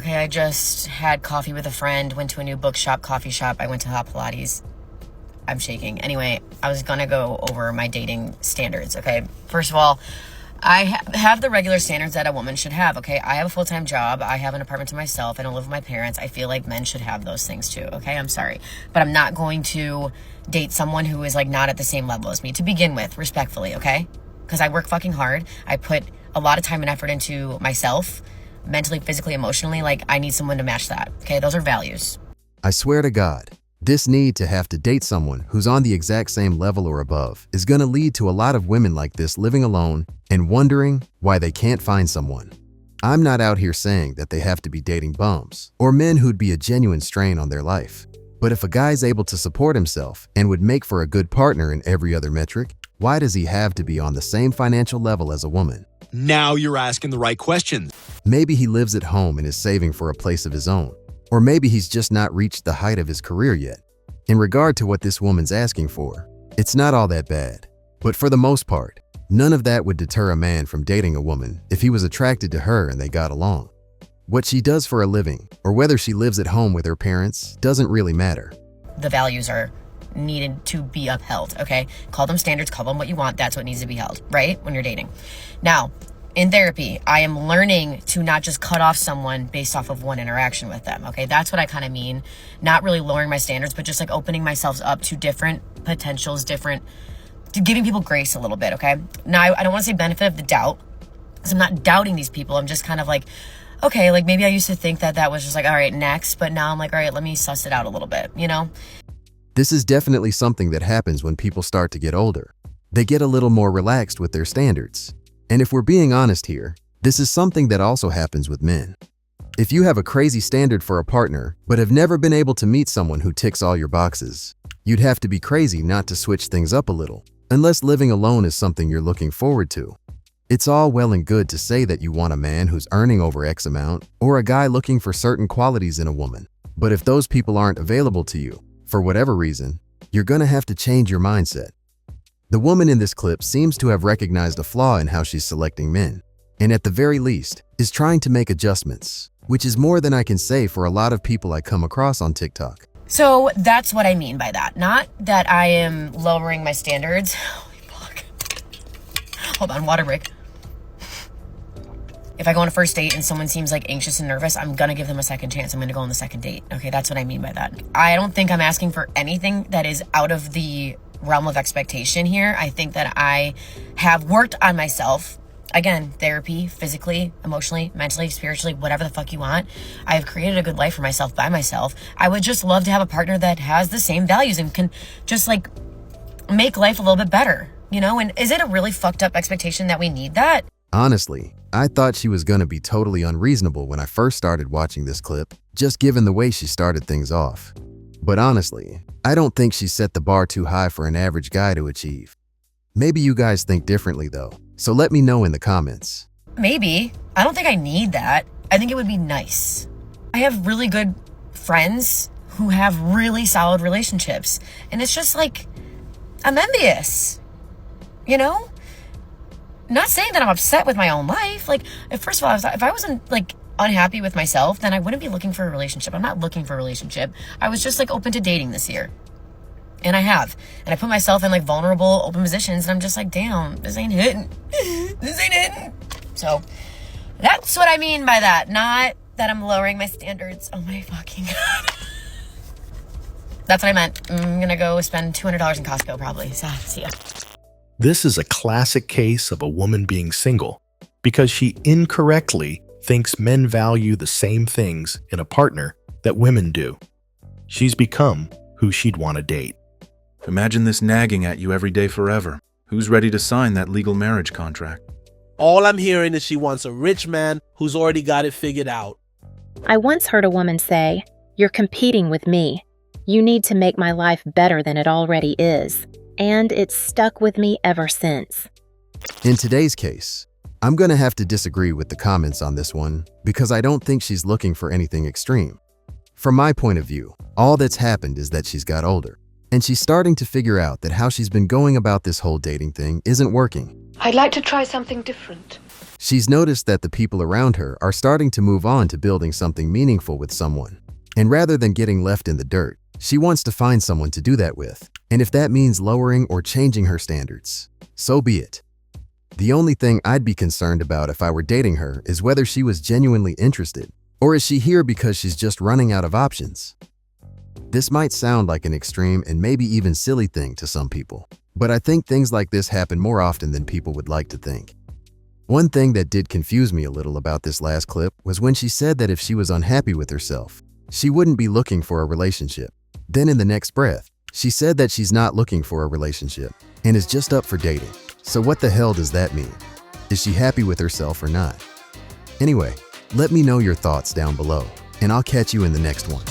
Okay, I just had coffee with a friend, went to a new bookshop, coffee shop. I went to Hot Pilates. I'm shaking. Anyway, I was gonna go over my dating standards, okay? First of all, I have the regular standards that a woman should have, okay? I have a full-time job. I have an apartment to myself. I don't live with my parents. I feel like men should have those things too, okay? I'm sorry. But I'm not going to date someone who is like not at the same level as me to begin with, respectfully, okay? Because I work fucking hard. I put a lot of time and effort into myself, mentally, physically, emotionally. Like, I need someone to match that, okay? Those are values. I swear to God, this need to have to date someone who's on the exact same level or above is going to lead to a lot of women like this living alone and wondering why they can't find someone. I'm not out here saying that they have to be dating bums or men who'd be a genuine strain on their life. But if a guy's able to support himself and would make for a good partner in every other metric, why does he have to be on the same financial level as a woman? Now you're asking the right questions. Maybe he lives at home and is saving for a place of his own. Or maybe he's just not reached the height of his career yet. In regard to what this woman's asking for, it's not all that bad. But for the most part, none of that would deter a man from dating a woman if he was attracted to her and they got along. What she does for a living, or whether she lives at home with her parents, doesn't really matter. The values are needed to be upheld, okay? Call them standards, call them what you want. That's what needs to be held, right? When you're dating. Now, in therapy, I am learning to not just cut off someone based off of one interaction with them, okay? That's what I kind of mean. Not really lowering my standards, but just like opening myself up to different potentials, to giving people grace a little bit, okay? Now, I don't want to say benefit of the doubt, because I'm not doubting these people. I'm just kind of like, okay, like maybe I used to think that was just like, all right, next. But now I'm like, all right, let me suss it out a little bit, you know? This is definitely something that happens when people start to get older. They get a little more relaxed with their standards. And if we're being honest here, this is something that also happens with men. If you have a crazy standard for a partner, but have never been able to meet someone who ticks all your boxes, you'd have to be crazy not to switch things up a little, unless living alone is something you're looking forward to. It's all well and good to say that you want a man who's earning over X amount, or a guy looking for certain qualities in a woman. But if those people aren't available to you, for whatever reason, you're gonna have to change your mindset. The woman in this clip seems to have recognized a flaw in how she's selecting men, and at the very least, is trying to make adjustments, which is more than I can say for a lot of people I come across on TikTok. So that's what I mean by that. Not that I am lowering my standards. Holy fuck. Hold on, water break. If I go on a first date and someone seems like anxious and nervous, I'm gonna give them a second chance. I'm gonna go on the second date. Okay, that's what I mean by that. I don't think I'm asking for anything that is out of the realm of expectation here. I think that I have worked on myself. Again, therapy, physically, emotionally, mentally, spiritually, whatever the fuck you want. I have created a good life for myself by myself. I would just love to have a partner that has the same values and can just like make life a little bit better, you know? And is it a really fucked up expectation that we need that? Honestly, I thought she was gonna be totally unreasonable when I first started watching this clip, just given the way she started things off. But honestly, I don't think she set the bar too high for an average guy to achieve. Maybe you guys think differently though, so let me know in the comments. Maybe. I don't think I need that. I think it would be nice. I have really good friends who have really solid relationships, and it's just like, I'm envious, you know? Not saying that I'm upset with my own life. Like, first of all, if I wasn't like unhappy with myself, then I wouldn't be looking for a relationship. I'm not looking for a relationship. I was just like open to dating this year. And I have. And I put myself in like vulnerable, open positions, and I'm just like, damn, this ain't hitting. This ain't hitting. So that's what I mean by that. Not that I'm lowering my standards. Oh my fucking God. That's what I meant. I'm gonna go spend $200 in Costco probably. So, see ya. This is a classic case of a woman being single because she incorrectly thinks men value the same things in a partner that women do. She's become who she'd want to date. Imagine this nagging at you every day forever. Who's ready to sign that legal marriage contract? All I'm hearing is she wants a rich man who's already got it figured out. I once heard a woman say, "You're competing with me. You need to make my life better than it already is." And it's stuck with me ever since. In today's case, I'm gonna have to disagree with the comments on this one because I don't think she's looking for anything extreme. From my point of view, all that's happened is that she's got older. And she's starting to figure out that how she's been going about this whole dating thing isn't working. I'd like to try something different. She's noticed that the people around her are starting to move on to building something meaningful with someone. And rather than getting left in the dirt, she wants to find someone to do that with. And if that means lowering or changing her standards, so be it. The only thing I'd be concerned about if I were dating her is whether she was genuinely interested, or is she here because she's just running out of options? This might sound like an extreme and maybe even silly thing to some people, but I think things like this happen more often than people would like to think. One thing that did confuse me a little about this last clip was when she said that if she was unhappy with herself, she wouldn't be looking for a relationship. Then in the next breath, she said that she's not looking for a relationship and is just up for dating. So what the hell does that mean? Is she happy with herself or not? Anyway, let me know your thoughts down below, and I'll catch you in the next one.